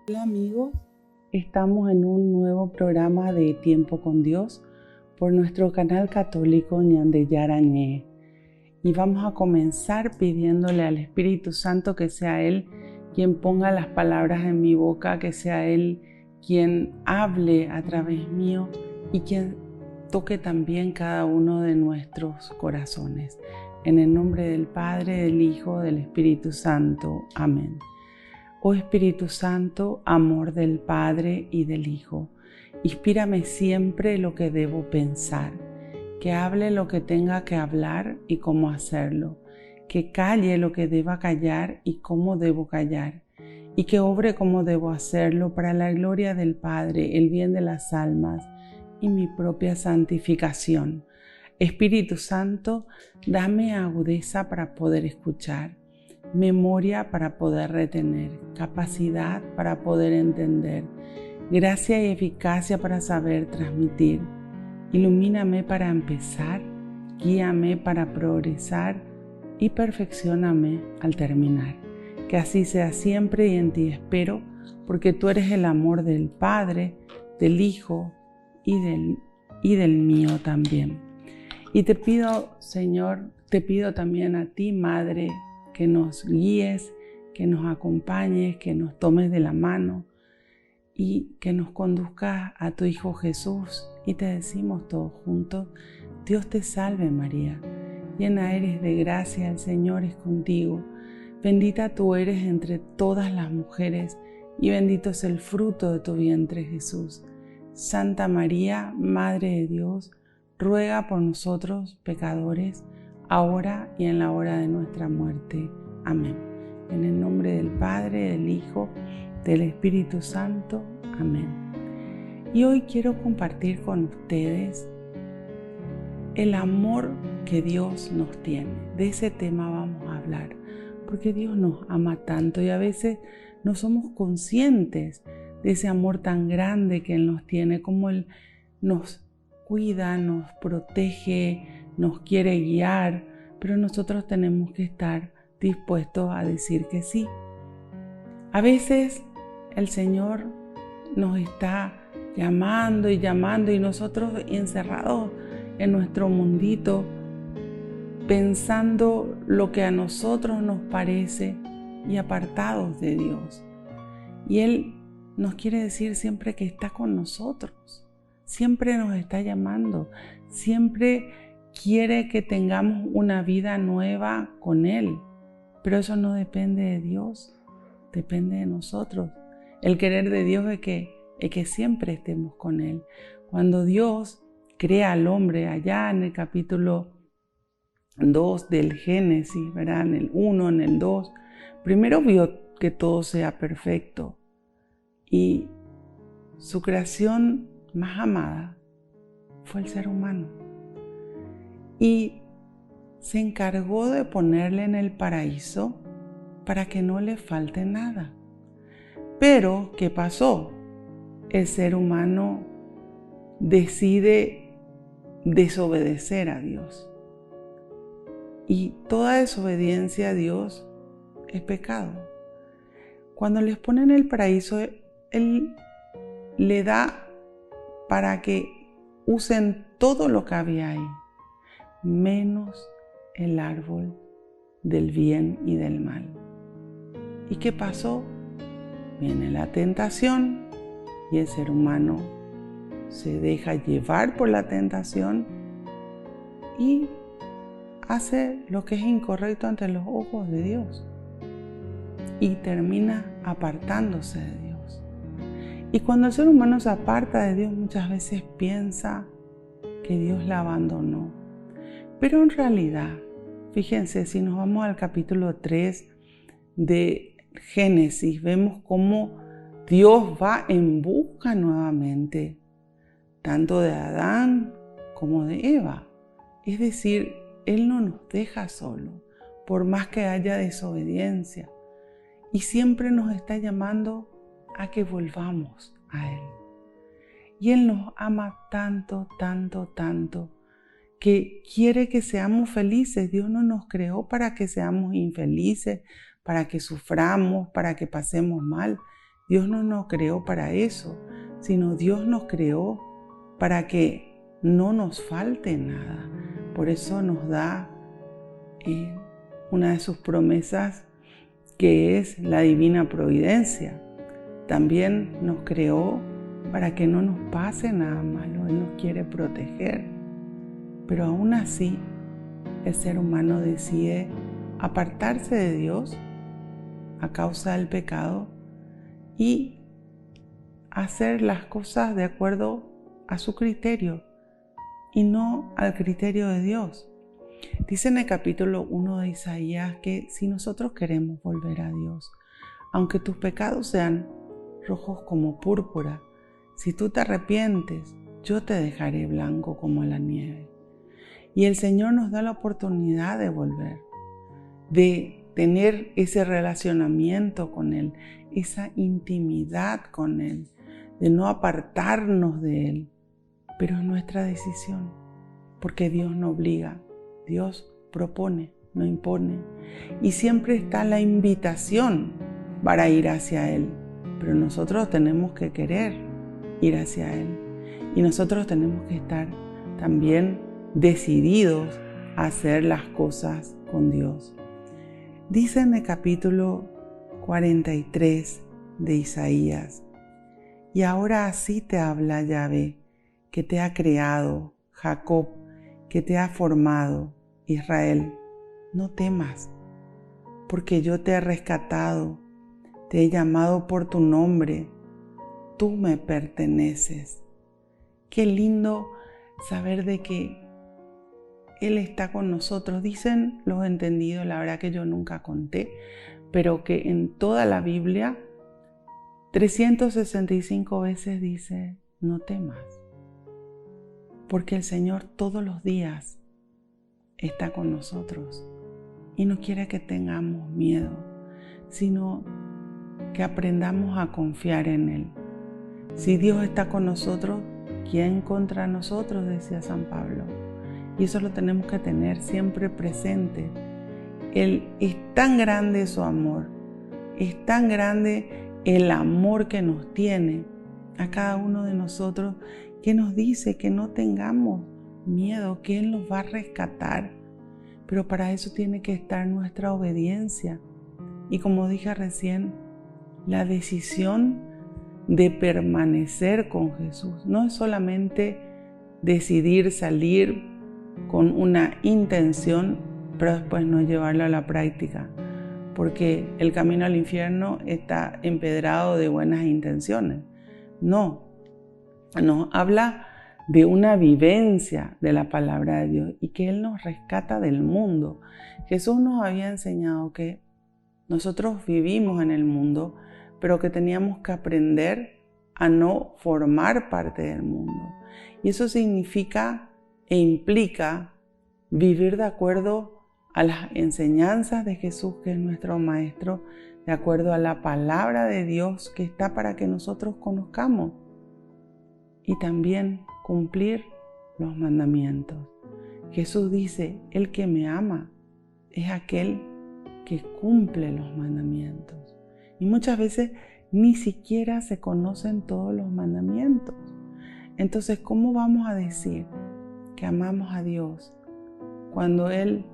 Hola amigos, estamos en un nuevo programa de Tiempo con Dios por nuestro canal católico Ñande Arañé. Y vamos a comenzar pidiéndole al Espíritu Santo que sea Él quien ponga las palabras en mi boca, que sea Él quien hable a través mío y quien toque también cada uno de nuestros corazones. En el nombre del Padre, del Hijo, del Espíritu Santo. Amén. Oh Espíritu Santo, amor del Padre y del Hijo, inspírame siempre lo que debo pensar, que hable lo que tenga que hablar y cómo hacerlo, que calle lo que deba callar y cómo debo callar, y que obre como debo hacerlo para la gloria del Padre, el bien de las almas y mi propia santificación. Espíritu Santo, dame agudeza para poder escuchar, memoria para poder retener, capacidad para poder entender, gracia y eficacia para saber transmitir. Ilumíname para empezar, guíame para progresar y perfeccióname al terminar. Que así sea siempre y en ti espero, porque tú eres el amor del Padre, del Hijo y del mío también. Y te pido, Señor, te pido también a ti, Madre, que nos guíes, que nos acompañes, que nos tomes de la mano y que nos conduzcas a tu Hijo Jesús. Y te decimos todos juntos: Dios te salve María, llena eres de gracia, el Señor es contigo. Bendita tú eres entre todas las mujeres y bendito es el fruto de tu vientre Jesús. Santa María, Madre de Dios, ruega por nosotros pecadores, ahora y en la hora de nuestra muerte. Amén. En el nombre del Padre, del Hijo, del Espíritu Santo. Amén. Y hoy quiero compartir con ustedes el amor que Dios nos tiene. De ese tema vamos a hablar, porque Dios nos ama tanto y a veces no somos conscientes de ese amor tan grande que Él nos tiene, como Él nos cuida, nos protege, nos quiere guiar, pero nosotros tenemos que estar dispuestos a decir que sí. A veces el Señor nos está llamando y llamando y nosotros encerrados en nuestro mundito, pensando lo que a nosotros nos parece y apartados de Dios. Y Él nos quiere decir siempre que está con nosotros, siempre nos está llamando, siempre quiere que tengamos una vida nueva con Él, pero eso no depende de Dios, depende de nosotros. El querer de Dios es que siempre estemos con Él. Cuando Dios crea al hombre allá en el capítulo 2 del Génesis, ¿verdad? En el 1, en el 2, primero vio que todo sea perfecto y su creación más amada fue el ser humano. Y se encargó de ponerle en el paraíso para que no le falte nada. Pero, ¿qué pasó? El ser humano decide desobedecer a Dios. Y toda desobediencia a Dios es pecado. Cuando les pone en el paraíso, Él le da para que usen todo lo que había ahí, menos el árbol del bien y del mal. ¿Y qué pasó? Viene la tentación y el ser humano se deja llevar por la tentación y hace lo que es incorrecto ante los ojos de Dios y termina apartándose de Dios. Y cuando el ser humano se aparta de Dios, muchas veces piensa que Dios la abandonó. Pero en realidad, fíjense, si nos vamos al capítulo 3 de Génesis, vemos cómo Dios va en busca nuevamente, tanto de Adán como de Eva. Es decir, Él no nos deja solo, por más que haya desobediencia. Y siempre nos está llamando a que volvamos a Él. Y Él nos ama tanto, tanto, tanto, que quiere que seamos felices. Dios no nos creó para que seamos infelices, para que suframos, para que pasemos mal. Dios no nos creó para eso, sino Dios nos creó para que no nos falte nada. Por eso nos da una de sus promesas, que es la divina providencia. También nos creó para que no nos pase nada malo. Él nos quiere proteger. Pero aún así, el ser humano decide apartarse de Dios a causa del pecado y hacer las cosas de acuerdo a su criterio y no al criterio de Dios. Dice en el capítulo 1 de Isaías que si nosotros queremos volver a Dios, aunque tus pecados sean rojos como púrpura, si tú te arrepientes, yo te dejaré blanco como la nieve. Y el Señor nos da la oportunidad de volver, de tener ese relacionamiento con Él, esa intimidad con Él, de no apartarnos de Él. Pero es nuestra decisión, porque Dios no obliga, Dios propone, no impone. Y siempre está la invitación para ir hacia Él, pero nosotros tenemos que querer ir hacia Él. Y nosotros tenemos que estar también decididos a hacer las cosas con Dios. Dice en el capítulo 43 de Isaías: y ahora así te habla Yahvé, que te ha creado, Jacob, que te ha formado, Israel. No temas, porque yo te he rescatado, te he llamado por tu nombre, tú me perteneces. Qué lindo saber de que Él está con nosotros. Dicen los entendidos, la verdad que yo nunca conté, pero que en toda la Biblia 365 veces dice: no temas, porque el Señor todos los días está con nosotros y no quiere que tengamos miedo, sino que aprendamos a confiar en Él. Si Dios está con nosotros, ¿quién contra nosotros?, decía San Pablo. Y eso lo tenemos que tener siempre presente. Él es tan grande su amor, es tan grande el amor que nos tiene a cada uno de nosotros, que nos dice que no tengamos miedo, que Él nos va a rescatar. Pero para eso tiene que estar nuestra obediencia. Y como dije recién, la decisión de permanecer con Jesús. No es solamente decidir salir con una intención, pero después no llevarlo a la práctica, porque el camino al infierno está empedrado de buenas intenciones. No, nos habla de una vivencia de la palabra de Dios y que Él nos rescata del mundo. Jesús nos había enseñado que nosotros vivimos en el mundo, pero que teníamos que aprender a no formar parte del mundo. Y eso significa e implica vivir de acuerdo a las enseñanzas de Jesús, que es nuestro Maestro, de acuerdo a la palabra de Dios que está para que nosotros conozcamos, y también cumplir los mandamientos. Jesús dice: el que me ama es aquel que cumple los mandamientos. Y muchas veces ni siquiera se conocen todos los mandamientos. Entonces, ¿cómo vamos a decir que amamos a Dios cuando Él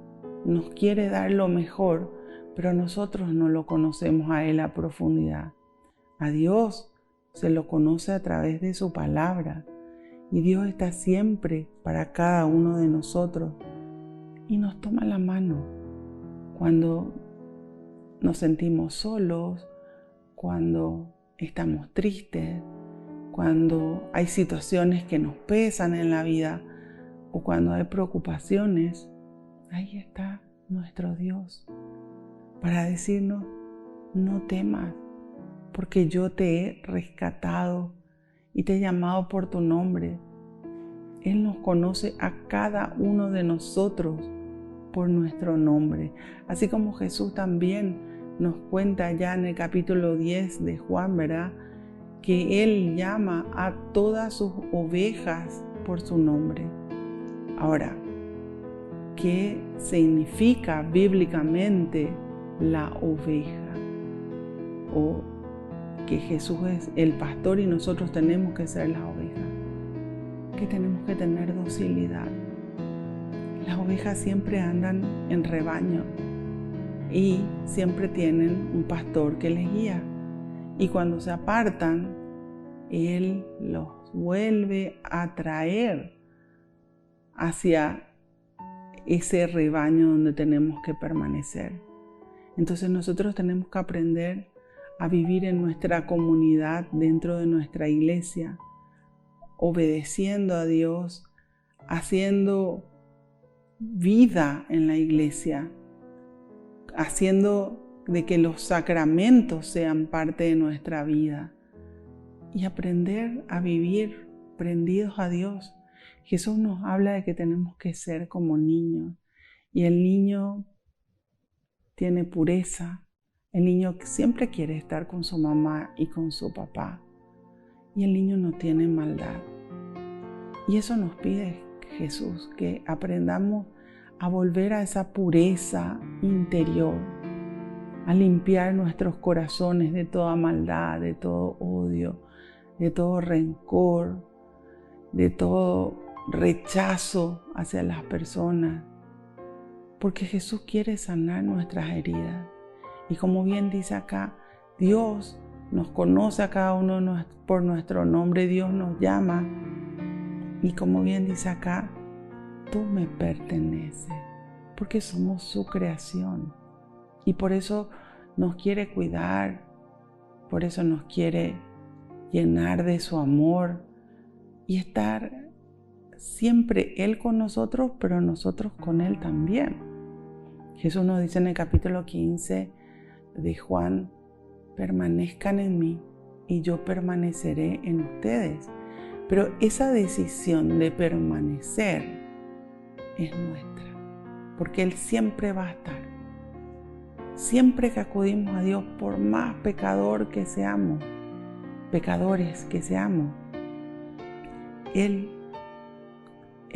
nos quiere dar lo mejor, pero nosotros no lo conocemos a Él a profundidad? A Dios se lo conoce a través de su palabra, y Dios está siempre para cada uno de nosotros y nos toma la mano cuando nos sentimos solos, cuando estamos tristes, cuando hay situaciones que nos pesan en la vida o cuando hay preocupaciones. Ahí está nuestro Dios para decirnos: no temas, porque yo te he rescatado y te he llamado por tu nombre. Él nos conoce a cada uno de nosotros por nuestro nombre. Así como Jesús también nos cuenta ya en el capítulo 10 de Juan, ¿verdad?, que Él llama a todas sus ovejas por su nombre. Ahora, ¿qué significa bíblicamente la oveja? O que Jesús es el pastor y nosotros tenemos que ser las ovejas, que tenemos que tener docilidad. Las ovejas siempre andan en rebaño y siempre tienen un pastor que les guía. Y cuando se apartan, Él los vuelve a traer hacia ese rebaño donde tenemos que permanecer. Entonces nosotros tenemos que aprender a vivir en nuestra comunidad, dentro de nuestra iglesia, obedeciendo a Dios, haciendo vida en la iglesia, haciendo de que los sacramentos sean parte de nuestra vida y aprender a vivir prendidos a Dios. Jesús nos habla de que tenemos que ser como niños, y el niño tiene pureza. El niño siempre quiere estar con su mamá y con su papá, y el niño no tiene maldad. Y eso nos pide Jesús, que aprendamos a volver a esa pureza interior, a limpiar nuestros corazones de toda maldad, de todo odio, de todo rencor, de todo rechazo hacia las personas, porque Jesús quiere sanar nuestras heridas. Y como bien dice acá, Dios nos conoce a cada uno por nuestro nombre, Dios nos llama, y como bien dice acá, tú me perteneces, porque somos su creación, y por eso nos quiere cuidar, por eso nos quiere llenar de su amor y estar siempre Él con nosotros, pero nosotros con Él también. Jesús nos dice en el capítulo 15 de Juan: permanezcan en mí y yo permaneceré en ustedes. Pero esa decisión de permanecer es nuestra, porque Él siempre va a estar. Siempre que acudimos a Dios, por más pecadores que seamos, Él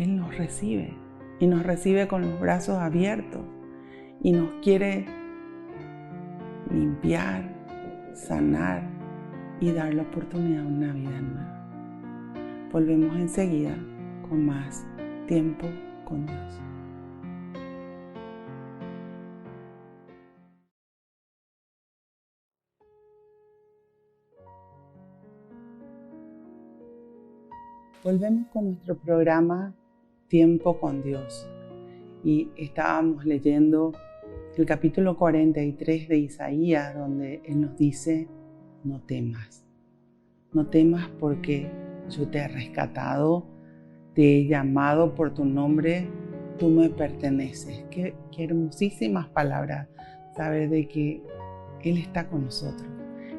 nos recibe, y nos recibe con los brazos abiertos, y nos quiere limpiar, sanar y dar la oportunidad de una vida nueva. Volvemos enseguida con más tiempo con Dios. Volvemos con nuestro programa Tiempo con Dios, y estábamos leyendo el capítulo 43 de Isaías, donde Él nos dice: no temas porque yo te he rescatado, te he llamado por tu nombre, tú me perteneces. Qué hermosísimas palabras, saber de que Él está con nosotros,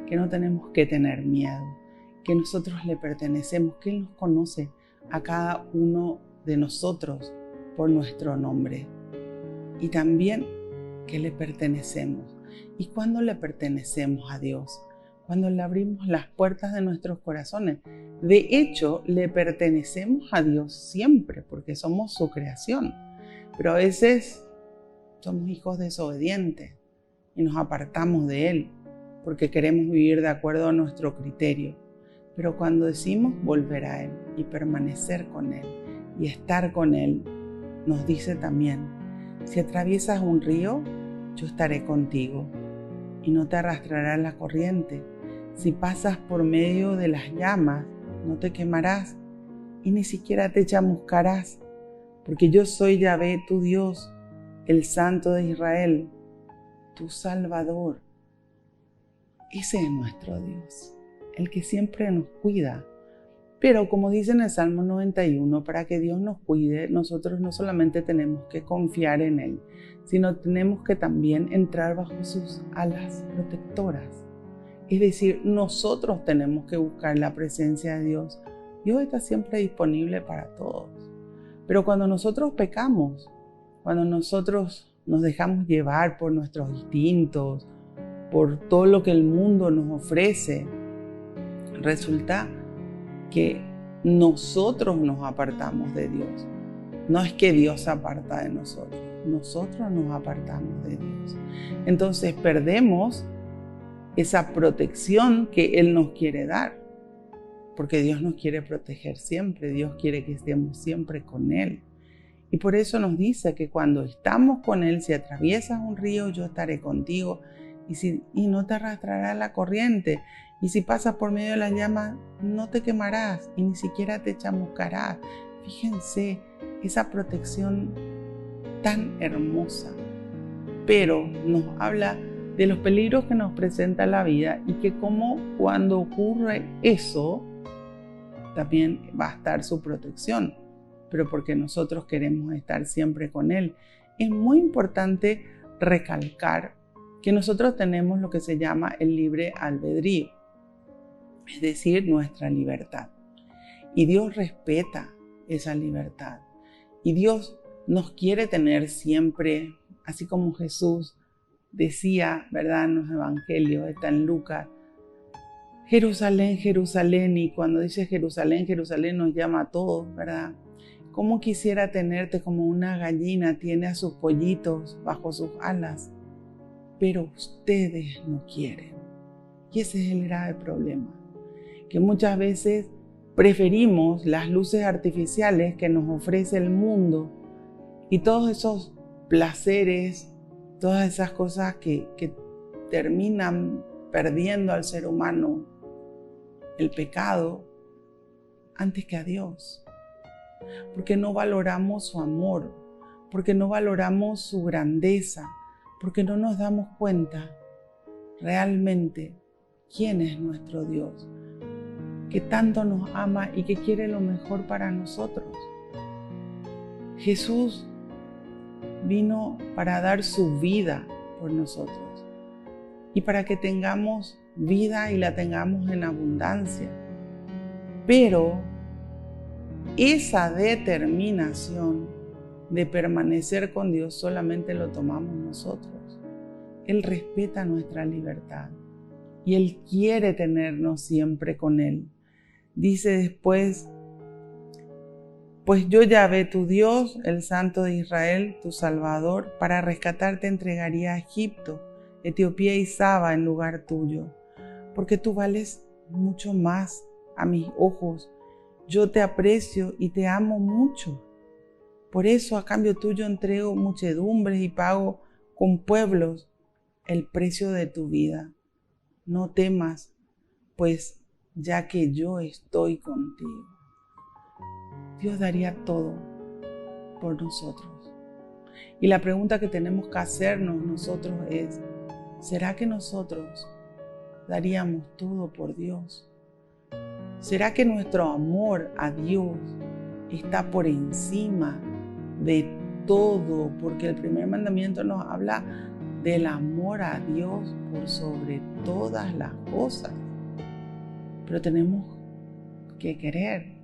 que no tenemos que tener miedo, que nosotros le pertenecemos, que Él nos conoce a cada uno de nosotros por nuestro nombre, y también que le pertenecemos. ¿Y cuándo le pertenecemos a Dios? Cuando le abrimos las puertas de nuestros corazones. De hecho, le pertenecemos a Dios siempre, porque somos su creación. Pero a veces somos hijos desobedientes y nos apartamos de Él porque queremos vivir de acuerdo a nuestro criterio. Pero cuando decimos volver a Él y permanecer con Él y estar con Él, nos dice también: si atraviesas un río, yo estaré contigo y no te arrastrará la corriente. Si pasas por medio de las llamas, no te quemarás y ni siquiera te chamuscarás, porque yo soy Yahvé, tu Dios, el Santo de Israel, tu Salvador. Ese es nuestro Dios, el que siempre nos cuida. Pero como dice en el Salmo 91, para que Dios nos cuide, nosotros no solamente tenemos que confiar en Él, sino tenemos que también entrar bajo sus alas protectoras. Es decir, nosotros tenemos que buscar la presencia de Dios. Dios está siempre disponible para todos. Pero cuando nosotros pecamos, cuando nosotros nos dejamos llevar por nuestros instintos, por todo lo que el mundo nos ofrece, resulta que nosotros nos apartamos de Dios. No es que Dios se aparta de nosotros nos apartamos de Dios. Entonces perdemos esa protección que Él nos quiere dar. Porque Dios nos quiere proteger siempre, Dios quiere que estemos siempre con Él. Y por eso nos dice que cuando estamos con Él, si atraviesas un río, yo estaré contigo y no te arrastrará la corriente. Y si pasas por medio de las llamas, no te quemarás y ni siquiera te chamuscarás. Fíjense, esa protección tan hermosa. Pero nos habla de los peligros que nos presenta la vida y que como cuando ocurre eso, también va a estar su protección, pero porque nosotros queremos estar siempre con Él. Es muy importante recalcar que nosotros tenemos lo que se llama el libre albedrío, es decir, nuestra libertad. Y Dios respeta esa libertad. Y Dios nos quiere tener siempre, así como Jesús decía, ¿verdad? En los evangelios, está en Lucas, Jerusalén, Jerusalén, y cuando dice Jerusalén, Jerusalén nos llama a todos, ¿verdad? ¿Cómo quisiera tenerte como una gallina tiene a sus pollitos bajo sus alas? Pero ustedes no quieren. Y ese es el grave problema, que muchas veces preferimos las luces artificiales que nos ofrece el mundo y todos esos placeres, todas esas cosas que terminan perdiendo al ser humano, el pecado, antes que a Dios. Porque no valoramos su amor, porque no valoramos su grandeza, porque no nos damos cuenta realmente quién es nuestro Dios, que tanto nos ama y que quiere lo mejor para nosotros. Jesús vino para dar su vida por nosotros y para que tengamos vida y la tengamos en abundancia. Pero esa determinación de permanecer con Dios solamente lo tomamos nosotros. Él respeta nuestra libertad y Él quiere tenernos siempre con Él. Dice después, pues yo Yahvé tu Dios, el Santo de Israel, tu Salvador, para rescatarte entregaría a Egipto, Etiopía y Saba en lugar tuyo, porque tú vales mucho más a mis ojos. Yo te aprecio y te amo mucho. Por eso a cambio tuyo entrego muchedumbres y pago con pueblos el precio de tu vida. No temas, pues ya que yo estoy contigo. Dios daría todo por nosotros. Y la pregunta que tenemos que hacernos nosotros es, ¿será que nosotros daríamos todo por Dios? ¿Será que nuestro amor a Dios está por encima de todo? Porque el primer mandamiento nos habla del amor a Dios por sobre todas las cosas. Pero tenemos que querer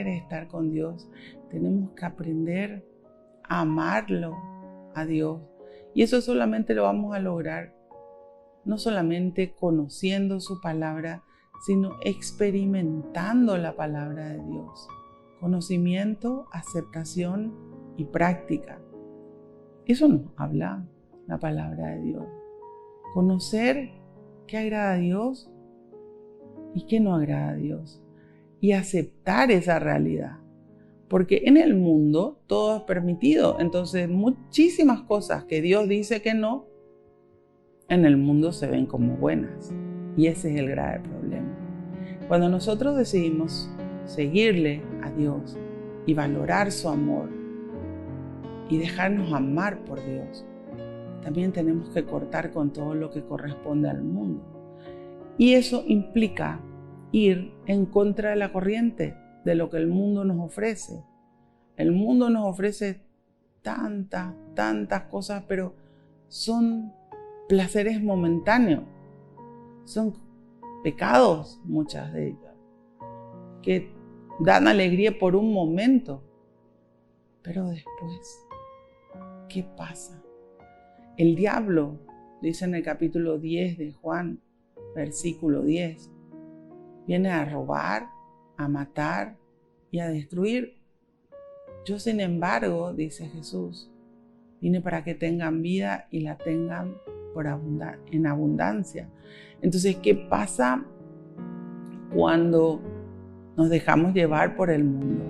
estar con Dios. Tenemos que aprender a amarlo a Dios. Y eso solamente lo vamos a lograr no solamente conociendo su palabra, sino experimentando la palabra de Dios. Conocimiento, aceptación y práctica. Eso nos habla la palabra de Dios. Conocer qué agrada a Dios y qué no agrada a Dios. Y aceptar esa realidad. Porque en el mundo todo es permitido. Entonces muchísimas cosas que Dios dice que no, en el mundo se ven como buenas. Y ese es el grave problema. Cuando nosotros decidimos seguirle a Dios y valorar su amor y dejarnos amar por Dios, también tenemos que cortar con todo lo que corresponde al mundo. Y eso implica ir en contra de la corriente de lo que el mundo nos ofrece. El mundo nos ofrece tantas cosas, pero son placeres momentáneos. Son pecados, muchas de ellas, que dan alegría por un momento, pero después, ¿qué pasa? El diablo, dice en el capítulo 10 de Juan, versículo 10, viene a robar, a matar y a destruir. Yo, sin embargo, dice Jesús, vine para que tengan vida y la tengan en abundancia. Entonces, ¿qué pasa cuando nos dejamos llevar por el mundo?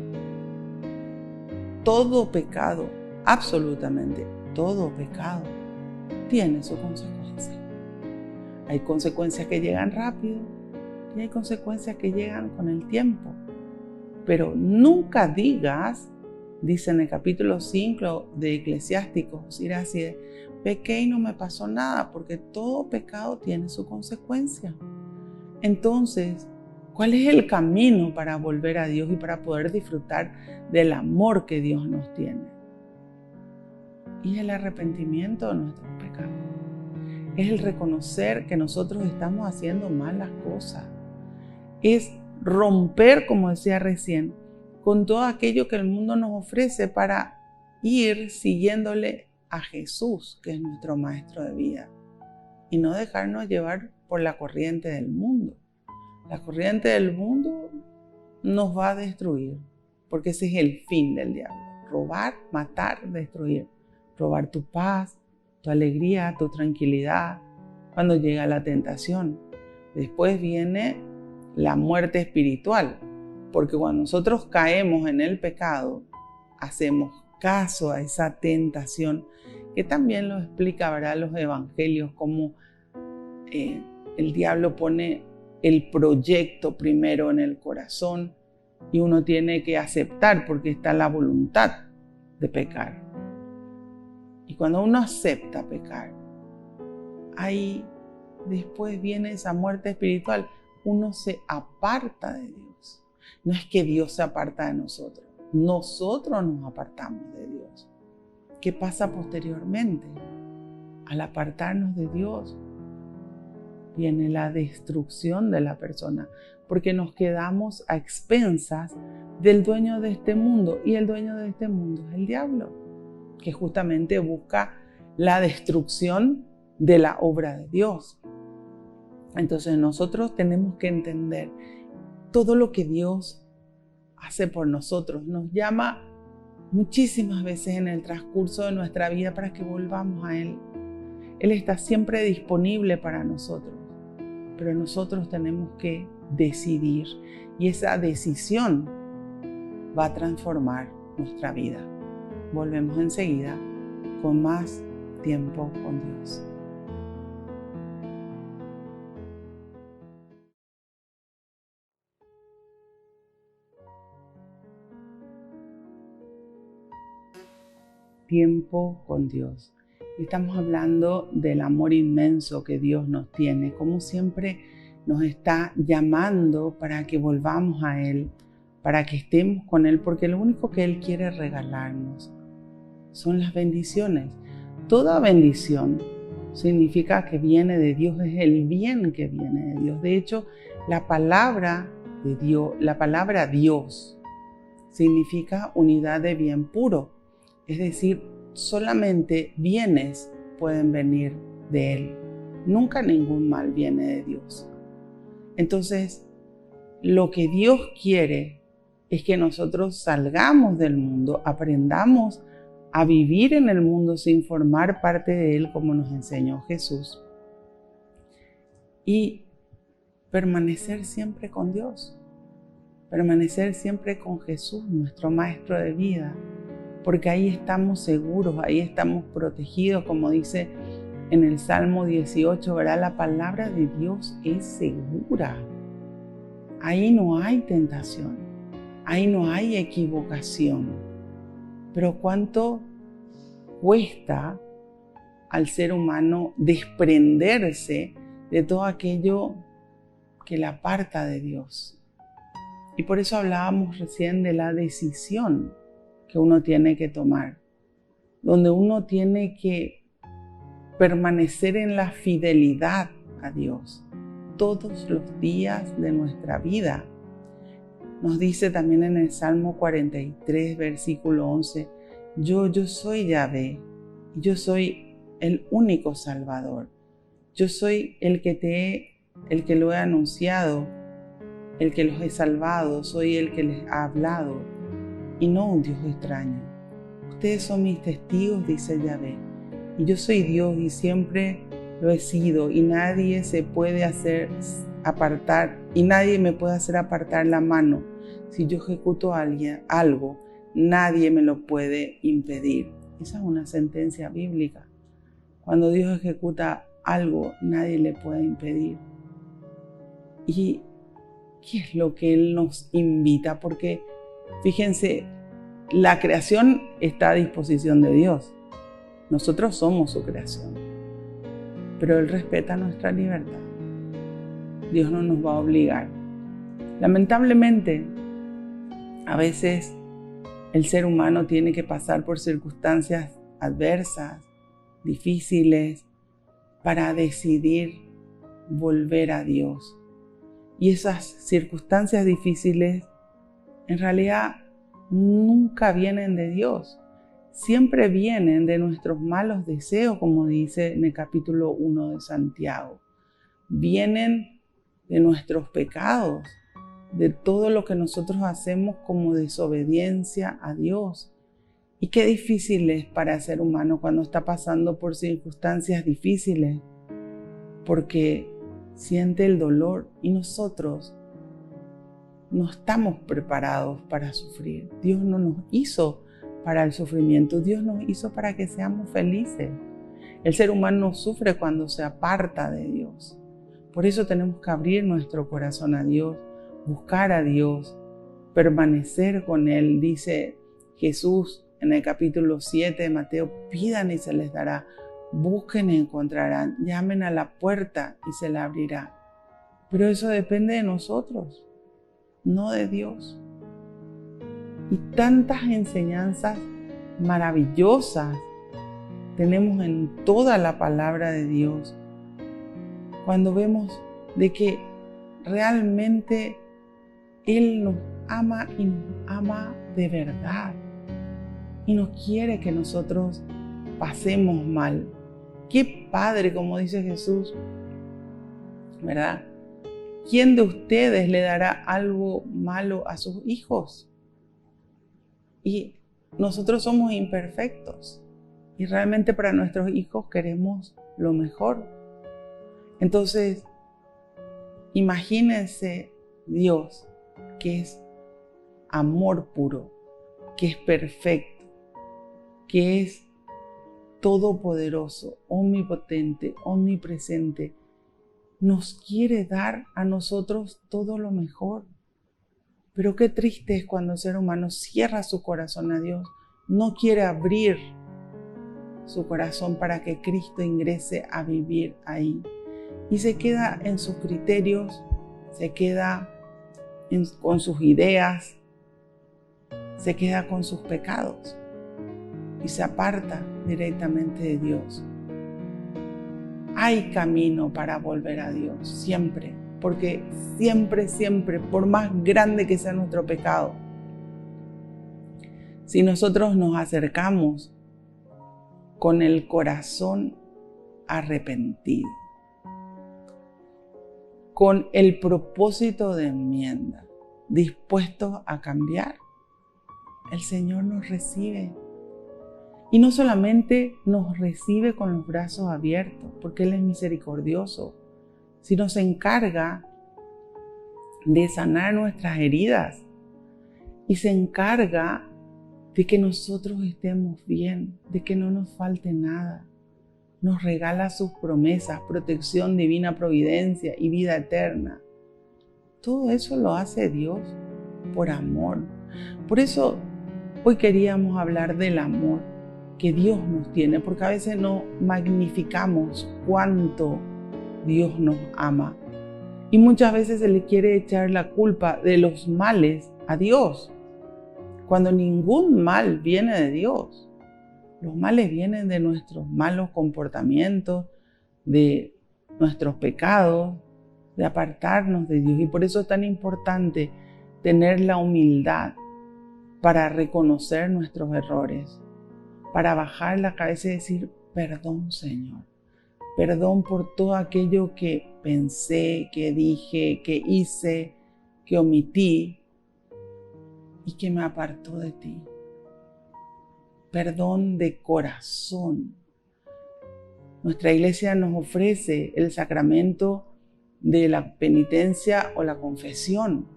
Todo pecado, absolutamente todo pecado, tiene su consecuencia. Hay consecuencias que llegan rápido y hay consecuencias que llegan con el tiempo. Pero nunca digas, dice en el capítulo 5 de Eclesiásticos, Siracide, pequé y no me pasó nada, porque todo pecado tiene su consecuencia. Entonces, ¿cuál es el camino para volver a Dios y para poder disfrutar del amor que Dios nos tiene? Y el arrepentimiento de nuestros pecados. Es el reconocer que nosotros estamos haciendo mal las cosas. Es romper, como decía recién, con todo aquello que el mundo nos ofrece para ir siguiéndole a Jesús, que es nuestro maestro de vida, y no dejarnos llevar por la corriente del mundo. La corriente del mundo nos va a destruir, porque ese es el fin del diablo: robar, matar, destruir. Robar tu paz, tu alegría, tu tranquilidad, cuando llega la tentación. Después viene la muerte espiritual, porque cuando nosotros caemos en el pecado, hacemos caso a esa tentación, que también lo explica, ¿verdad?, los evangelios, como el diablo pone el proyecto primero en el corazón y uno tiene que aceptar, porque está la voluntad de pecar. Y cuando uno acepta pecar, ahí después viene esa muerte espiritual. Uno se aparta de Dios. No es que Dios se aparta de nosotros. Nosotros nos apartamos de Dios. ¿Qué pasa posteriormente? Al apartarnos de Dios, viene la destrucción de la persona, porque nos quedamos a expensas del dueño de este mundo. Y el dueño de este mundo es el diablo, que justamente busca la destrucción de la obra de Dios. Entonces nosotros tenemos que entender todo lo que Dios hace por nosotros. Nos llama muchísimas veces en el transcurso de nuestra vida para que volvamos a Él. Él está siempre disponible para nosotros, pero nosotros tenemos que decidir, y esa decisión va a transformar nuestra vida. Volvemos enseguida con más tiempo con Dios. Tiempo con Dios. Estamos hablando del amor inmenso que Dios nos tiene, como siempre nos está llamando para que volvamos a Él, para que estemos con Él, porque lo único que Él quiere regalarnos son las bendiciones. Toda bendición significa que viene de Dios, es el bien que viene de Dios. De hecho, la palabra de Dios, la palabra Dios, significa unidad de bien puro. Es decir, solamente bienes pueden venir de Él. Nunca ningún mal viene de Dios. Entonces, lo que Dios quiere es que nosotros salgamos del mundo, aprendamos a vivir en el mundo sin formar parte de Él, como nos enseñó Jesús, y permanecer siempre con Dios, permanecer siempre con Jesús, nuestro maestro de vida, porque ahí estamos seguros, ahí estamos protegidos, como dice en el Salmo 18, ¿verdad? La palabra de Dios es segura. Ahí no hay tentación, ahí no hay equivocación. Pero ¿cuánto cuesta al ser humano desprenderse de todo aquello que le aparta de Dios? Y por eso hablábamos recién de la decisión que uno tiene que tomar, donde uno tiene que permanecer en la fidelidad a Dios todos los días de nuestra vida. Nos dice también en el Salmo 43, versículo 11, yo soy Yahvé, yo soy el único Salvador, yo soy el que lo he anunciado, el que los he salvado, soy el que les ha hablado, y no un Dios extraño. Ustedes son mis testigos, dice Yahvé, y yo soy Dios y siempre lo he sido y nadie se puede hacer apartar y nadie me puede hacer apartar la mano. Si yo ejecuto algo, nadie me lo puede impedir. Esa es una sentencia bíblica. Cuando Dios ejecuta algo, nadie le puede impedir. ¿Y qué es lo que Él nos invita? Porque fíjense, la creación está a disposición de Dios. Nosotros somos su creación. Pero Él respeta nuestra libertad. Dios no nos va a obligar. Lamentablemente, a veces el ser humano tiene que pasar por circunstancias adversas, difíciles, para decidir volver a Dios. Y esas circunstancias difíciles en realidad nunca vienen de Dios. Siempre vienen de nuestros malos deseos, como dice en el capítulo 1 de Santiago. Vienen de nuestros pecados, de todo lo que nosotros hacemos como desobediencia a Dios. Y qué difícil es para el ser humano cuando está pasando por circunstancias difíciles, porque siente el dolor y nosotros no estamos preparados para sufrir. Dios no nos hizo para el sufrimiento, Dios nos hizo para que seamos felices. El ser humano sufre cuando se aparta de Dios. Por eso tenemos que abrir nuestro corazón a Dios, buscar a Dios, permanecer con Él. Dice Jesús en el capítulo 7 de Mateo: pidan y se les dará, busquen y encontrarán, llamen a la puerta y se la abrirá. Pero eso depende de nosotros, no de Dios. Y tantas enseñanzas maravillosas tenemos en toda la palabra de Dios, cuando vemos de que realmente Él nos ama y nos ama de verdad y no quiere que nosotros pasemos mal. Qué padre, como dice Jesús, ¿verdad? ¿Quién de ustedes le dará algo malo a sus hijos? Y nosotros somos imperfectos y realmente para nuestros hijos queremos lo mejor. Entonces, imagínense Dios, que es amor puro, que es perfecto, que es todopoderoso, omnipotente, omnipresente. Nos quiere dar a nosotros todo lo mejor. Pero qué triste es cuando el ser humano cierra su corazón a Dios, no quiere abrir su corazón para que Cristo ingrese a vivir ahí. Y se queda en sus criterios, se queda con sus ideas, se queda con sus pecados y se aparta directamente de Dios. Hay camino para volver a Dios, siempre, porque siempre, por más grande que sea nuestro pecado, si nosotros nos acercamos con el corazón arrepentido, con el propósito de enmienda, dispuestos a cambiar, el Señor nos recibe. Y no solamente nos recibe con los brazos abiertos, porque Él es misericordioso, sino se encarga de sanar nuestras heridas y se encarga de que nosotros estemos bien, de que no nos falte nada. Nos regala sus promesas, protección, divina providencia y vida eterna. Todo eso lo hace Dios por amor. Por eso hoy queríamos hablar del amor que Dios nos tiene, porque a veces no magnificamos cuánto Dios nos ama. Y muchas veces se le quiere echar la culpa de los males a Dios, cuando ningún mal viene de Dios. Los males vienen de nuestros malos comportamientos, de nuestros pecados, de apartarnos de Dios. Y por eso es tan importante tener la humildad para reconocer nuestros errores, para bajar la cabeza y decir: perdón, Señor. Perdón por todo aquello que pensé, que dije, que hice, que omití y que me apartó de ti. Perdón de corazón. Nuestra iglesia nos ofrece el sacramento de la penitencia o la confesión.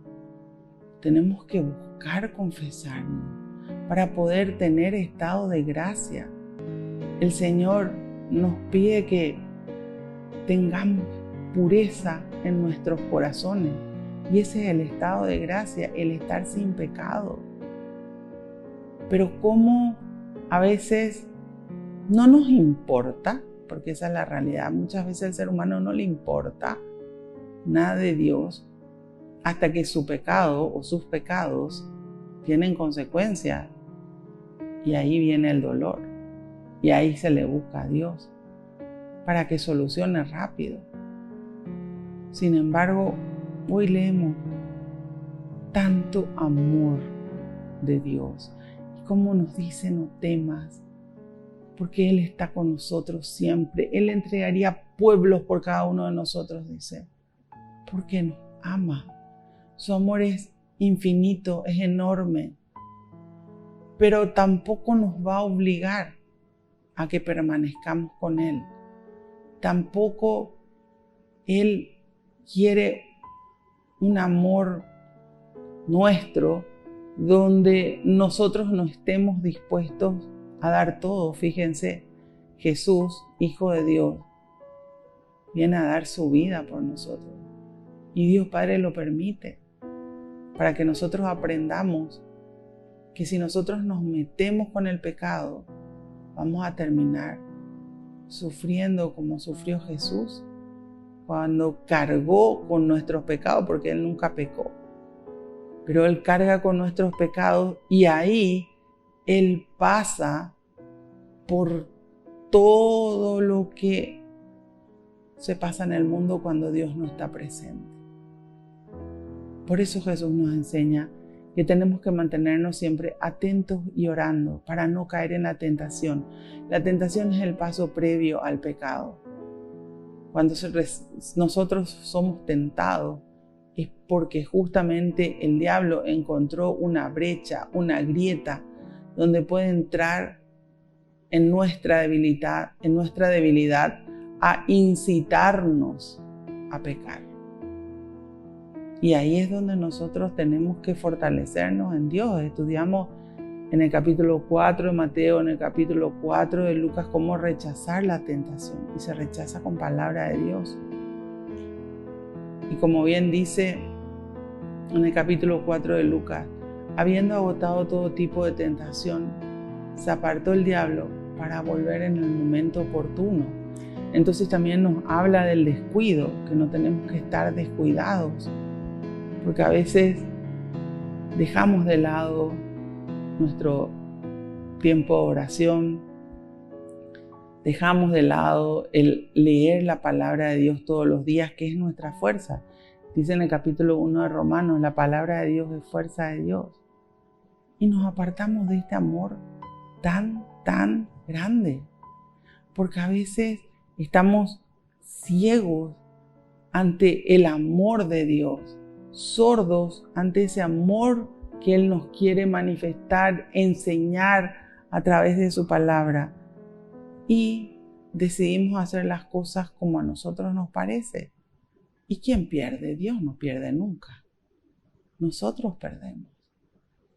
Tenemos que buscar confesarnos para poder tener estado de gracia. El Señor nos pide que tengamos pureza en nuestros corazones. Y ese es el estado de gracia, el estar sin pecado. Pero como a veces no nos importa, porque esa es la realidad, muchas veces al ser humano no le importa nada de Dios hasta que su pecado o sus pecados tienen consecuencias. Y ahí viene el dolor. Y ahí se le busca a Dios para que solucione rápido. Sin embargo, hoy leemos tanto amor de Dios. Y como nos dice, no temas, porque Él está con nosotros siempre. Él entregaría pueblos por cada uno de nosotros, dice, porque nos ama. Su amor es infinito, es enorme, pero tampoco nos va a obligar a que permanezcamos con Él. Tampoco Él quiere un amor nuestro donde nosotros no estemos dispuestos a dar todo. Fíjense, Jesús, Hijo de Dios, viene a dar su vida por nosotros. Y Dios Padre lo permite para que nosotros aprendamos que si nosotros nos metemos con el pecado, vamos a terminar sufriendo como sufrió Jesús cuando cargó con nuestros pecados, porque Él nunca pecó. Pero Él carga con nuestros pecados y ahí Él pasa por todo lo que se pasa en el mundo cuando Dios no está presente. Por eso Jesús nos enseña que tenemos que mantenernos siempre atentos y orando para no caer en la tentación. La tentación es el paso previo al pecado. Cuando nosotros somos tentados es porque justamente el diablo encontró una brecha, una grieta donde puede entrar en nuestra debilidad a incitarnos a pecar. Y ahí es donde nosotros tenemos que fortalecernos en Dios. Estudiamos en el capítulo 4 de Mateo, en el capítulo 4 de Lucas, cómo rechazar la tentación. Y se rechaza con palabra de Dios. Y como bien dice en el capítulo 4 de Lucas, habiendo agotado todo tipo de tentación, se apartó el diablo para volver en el momento oportuno. Entonces también nos habla del descuido, que no tenemos que estar descuidados, porque a veces dejamos de lado nuestro tiempo de oración, dejamos de lado el leer la palabra de Dios todos los días, que es nuestra fuerza. Dice en el capítulo 1 de Romanos, la palabra de Dios es fuerza de Dios. Y nos apartamos de este amor tan grande, porque a veces estamos ciegos ante el amor de Dios, sordos ante ese amor que Él nos quiere manifestar, enseñar a través de su palabra. Y decidimos hacer las cosas como a nosotros nos parece. ¿Y quién pierde? Dios no pierde nunca. Nosotros perdemos.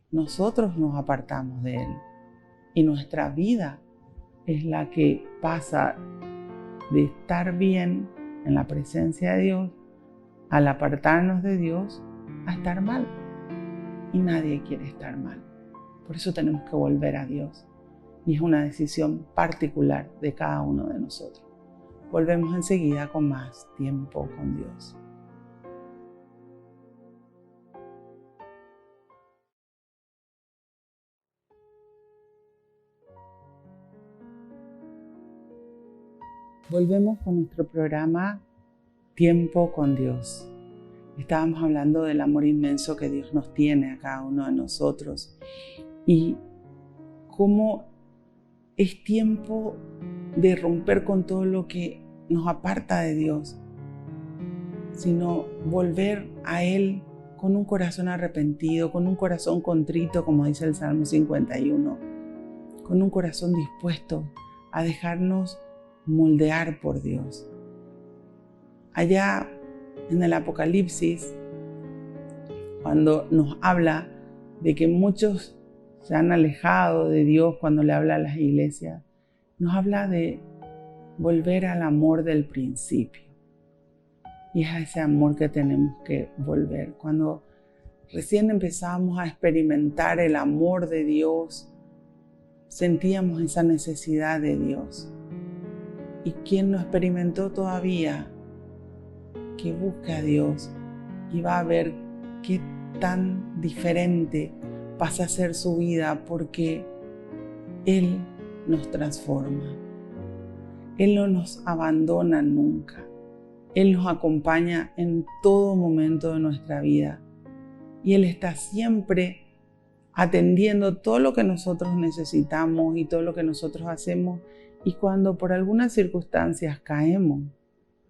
Nosotros nos apartamos de Él. Y nuestra vida es la que pasa de estar bien en la presencia de Dios, al apartarnos de Dios, a estar mal. Y nadie quiere estar mal. Por eso tenemos que volver a Dios. Y es una decisión particular de cada uno de nosotros. Volvemos enseguida con más tiempo con Dios. Volvemos con nuestro programa Tiempo con Dios. Estábamos hablando del amor inmenso que Dios nos tiene a cada uno de nosotros y cómo es tiempo de romper con todo lo que nos aparta de Dios, sino volver a Él con un corazón arrepentido, con un corazón contrito, como dice el Salmo 51, con un corazón dispuesto a dejarnos moldear por Dios. Allá en el Apocalipsis, cuando nos habla de que muchos se han alejado de Dios cuando le habla a las iglesias, nos habla de volver al amor del principio. Y es a ese amor que tenemos que volver. Cuando recién empezamos a experimentar el amor de Dios, sentíamos esa necesidad de Dios. Y quien no experimentó todavía, que busque a Dios y va a ver qué tan diferente pasa a ser su vida, porque Él nos transforma. Él no nos abandona nunca. Él nos acompaña en todo momento de nuestra vida. Y Él está siempre atendiendo todo lo que nosotros necesitamos y todo lo que nosotros hacemos. Y cuando por algunas circunstancias caemos,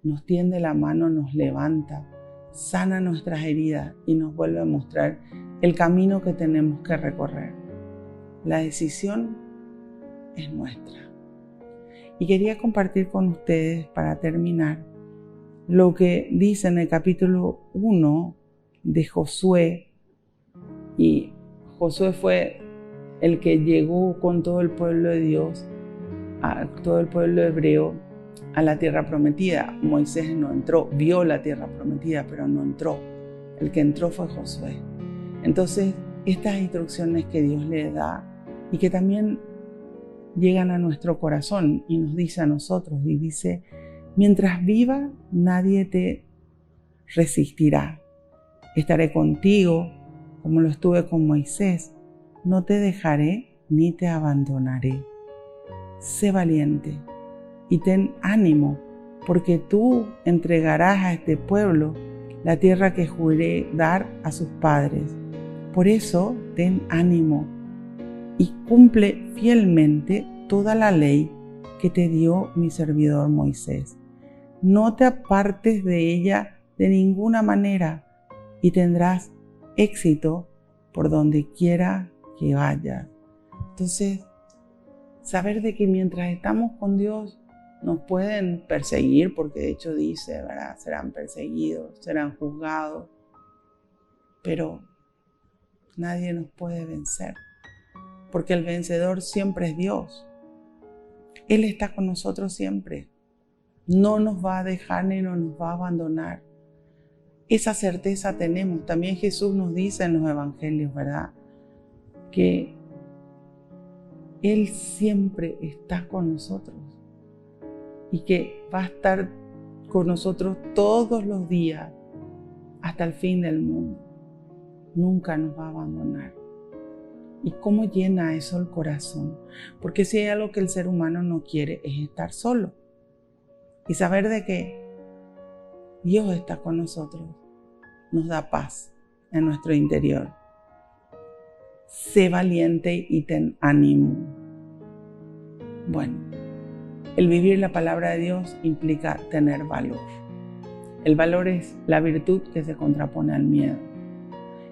nos tiende la mano, nos levanta, sana nuestras heridas y nos vuelve a mostrar el camino que tenemos que recorrer. La decisión es nuestra. Y quería compartir con ustedes, para terminar, lo que dice en el capítulo 1 de Josué. Y Josué fue el que llegó con todo el pueblo de Dios, a todo el pueblo hebreo, a la tierra prometida. Moisés no entró, vio la tierra prometida, pero no entró. El que entró fue Josué. Entonces, estas instrucciones que Dios le da y que también llegan a nuestro corazón y nos dice a nosotros, y dice: mientras viva, nadie te resistirá. Estaré contigo como lo estuve con Moisés. No te dejaré ni te abandonaré. Sé valiente y ten ánimo, porque tú entregarás a este pueblo la tierra que juré dar a sus padres. Por eso, ten ánimo y cumple fielmente toda la ley que te dio mi servidor Moisés. No te apartes de ella de ninguna manera y tendrás éxito por donde quiera que vayas. Entonces, saber de que mientras estamos con Dios nos pueden perseguir, porque de hecho dice, ¿verdad? Serán perseguidos, serán juzgados, pero nadie nos puede vencer, porque el vencedor siempre es Dios. Él está con nosotros siempre. No nos va a dejar ni no nos va a abandonar. Esa certeza tenemos. También Jesús nos dice en los evangelios, ¿verdad?, que Él siempre está con nosotros y que va a estar con nosotros todos los días hasta el fin del mundo. Nunca nos va a abandonar. ¿Y cómo llena eso el corazón? Porque si hay algo que el ser humano no quiere, es estar solo. Y saber de que Dios está con nosotros nos da paz en nuestro interior. Sé valiente y ten ánimo. Bueno, el vivir la palabra de Dios implica tener valor. El valor es la virtud que se contrapone al miedo.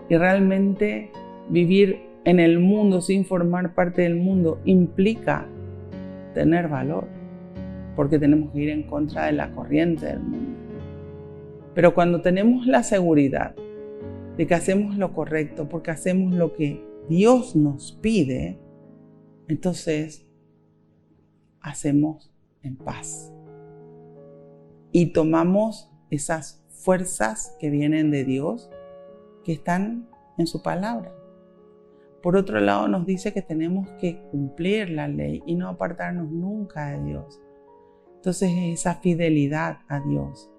Y realmente vivir en el mundo sin formar parte del mundo implica tener valor, porque tenemos que ir en contra de la corriente del mundo. Pero cuando tenemos la seguridad de que hacemos lo correcto, porque hacemos lo que Dios nos pide, entonces hacemos en paz. Y tomamos esas fuerzas que vienen de Dios, que están en su palabra. Por otro lado, nos dice que tenemos que cumplir la ley y no apartarnos nunca de Dios. Entonces, esa fidelidad a Dios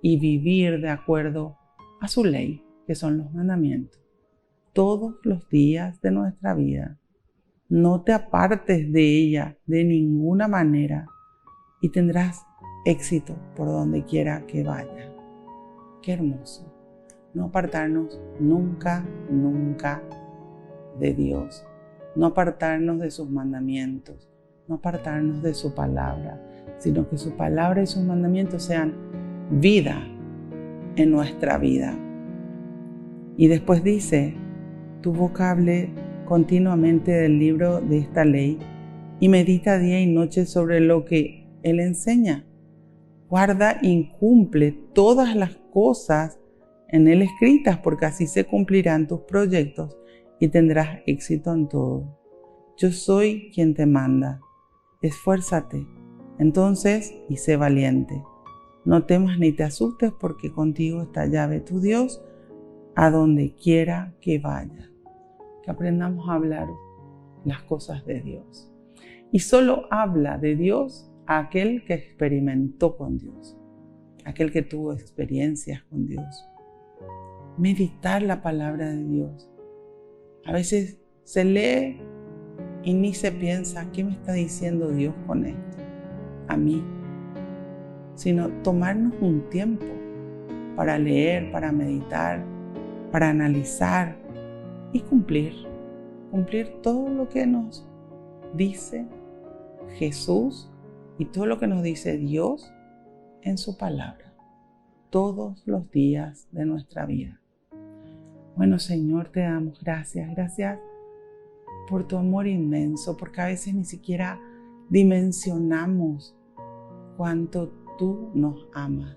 y vivir de acuerdo a su ley, que son los mandamientos, todos los días de nuestra vida. No te apartes de ella de ninguna manera y tendrás éxito por donde quiera que vaya. Qué hermoso. No apartarnos nunca, nunca de Dios. No apartarnos de sus mandamientos. No apartarnos de su palabra, sino que su palabra y sus mandamientos sean vida en nuestra vida. Y después dice: tu boca hable continuamente del libro de esta ley y medita día y noche sobre lo que Él enseña. Guarda y cumple todas las cosas en Él escritas, porque así se cumplirán tus proyectos y tendrás éxito en todo. Yo soy quien te manda. Esfuérzate, entonces, y sé valiente. No temas ni te asustes, porque contigo está Yahvé tu Dios, a donde quiera que vaya. Que aprendamos a hablar las cosas de Dios. Y solo habla de Dios a aquel que experimentó con Dios, aquel que tuvo experiencias con Dios. Meditar la palabra de Dios. A veces se lee y ni se piensa, ¿qué me está diciendo Dios con esto? A mí. Sino tomarnos un tiempo para leer, para meditar, para analizar y cumplir todo lo que nos dice Jesús y todo lo que nos dice Dios en su palabra, todos los días de nuestra vida. Bueno, Señor, te damos gracias por tu amor inmenso, porque a veces ni siquiera dimensionamos cuánto tú nos amas.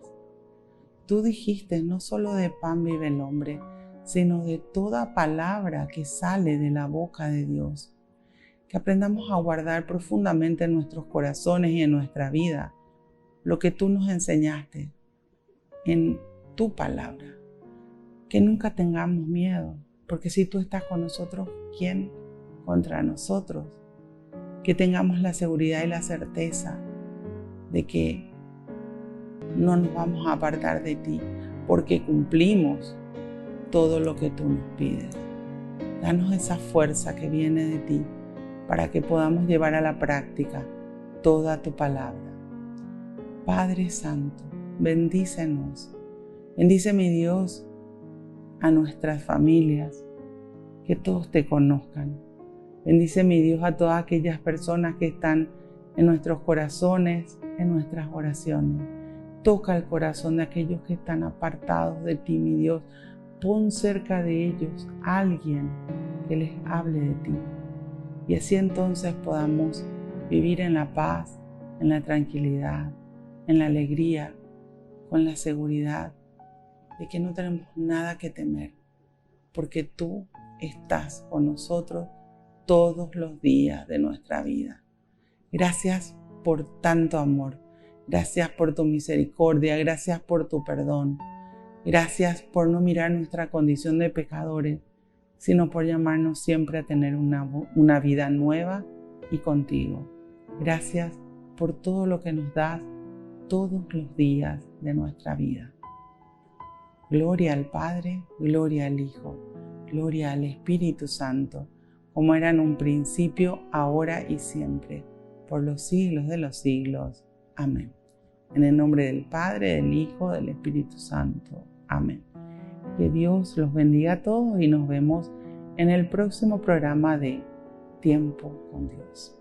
Tú dijiste, no solo de pan vive el hombre, sino de toda palabra que sale de la boca de Dios. Que aprendamos a guardar profundamente en nuestros corazones y en nuestra vida lo que tú nos enseñaste en tu palabra. Que nunca tengamos miedo, porque si tú estás con nosotros, ¿quién contra nosotros? Que tengamos la seguridad y la certeza de que no nos vamos a apartar de ti, porque cumplimos todo lo que tú nos pides. Danos esa fuerza que viene de ti para que podamos llevar a la práctica toda tu palabra. Padre Santo, bendícenos. Bendice, mi Dios, a nuestras familias, que todos te conozcan. Bendice, mi Dios, a todas aquellas personas que están en nuestros corazones, en nuestras oraciones. Toca el corazón de aquellos que están apartados de ti, mi Dios. Pon cerca de ellos a alguien que les hable de ti. Y así entonces podamos vivir en la paz, en la tranquilidad, en la alegría, con la seguridad de que no tenemos nada que temer, porque tú estás con nosotros todos los días de nuestra vida. Gracias por tanto amor, gracias por tu misericordia, gracias por tu perdón, gracias por no mirar nuestra condición de pecadores, sino por llamarnos siempre a tener una vida nueva y contigo. Gracias por todo lo que nos das todos los días de nuestra vida. Gloria al Padre, gloria al Hijo, gloria al Espíritu Santo, como era en un principio, ahora y siempre, por los siglos de los siglos. Amén. En el nombre del Padre, del Hijo, del Espíritu Santo. Amén. Que Dios los bendiga a todos y nos vemos en el próximo programa de Tiempo con Dios.